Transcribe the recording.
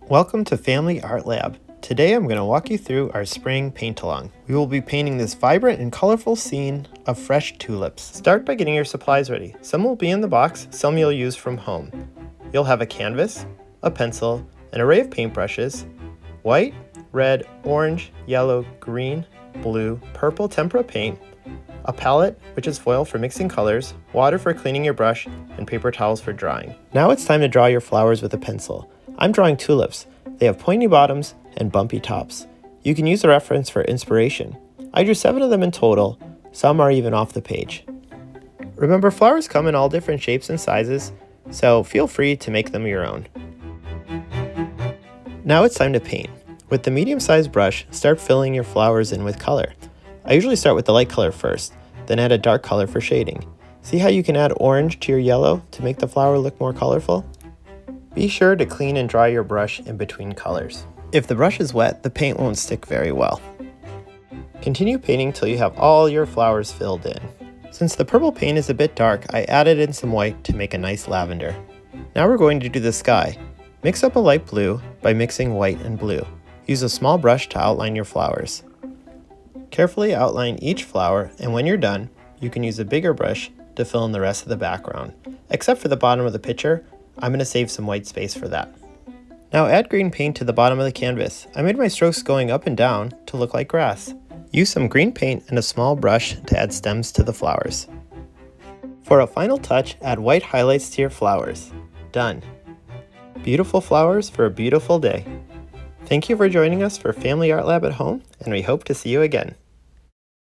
Welcome to Family Art Lab. Today I'm going to walk you through our spring paint-along. We will be painting this vibrant and colorful scene of fresh tulips. Start by getting your supplies ready. Some will be in the box, some you'll use from home. You'll have a canvas, a pencil, an array of paintbrushes, white, red, orange, yellow, green, blue, purple tempera paint, a palette, which is foil for mixing colors, water for cleaning your brush, and paper towels for drying. Now it's time to draw your flowers with a pencil. I'm drawing tulips. They have pointy bottoms and bumpy tops. You can use a reference for inspiration. I drew 7 of them in total, some are even off the page. Remember, flowers come in all different shapes and sizes, so feel free to make them your own. Now it's time to paint. With the medium-sized brush, start filling your flowers in with color. I usually start with the light color first, then add a dark color for shading. See how you can add orange to your yellow to make the flower look more colorful? Be sure to clean and dry your brush in between colors. If the brush is wet, the paint won't stick very well. Continue painting till you have all your flowers filled in. Since the purple paint is a bit dark, I added in some white to make a nice lavender. Now we're going to do the sky. Mix up a light blue by mixing white and blue. Use a small brush to outline your flowers. Carefully outline each flower, and when you're done, you can use a bigger brush to fill in the rest of the background. Except for the bottom of the picture, I'm going to save some white space for that. Now add green paint to the bottom of the canvas. I made my strokes going up and down to look like grass. Use some green paint and a small brush to add stems to the flowers. For a final touch, add white highlights to your flowers. Done. Beautiful flowers for a beautiful day. Thank you for joining us for Family Art Lab at Home, and we hope to see you again.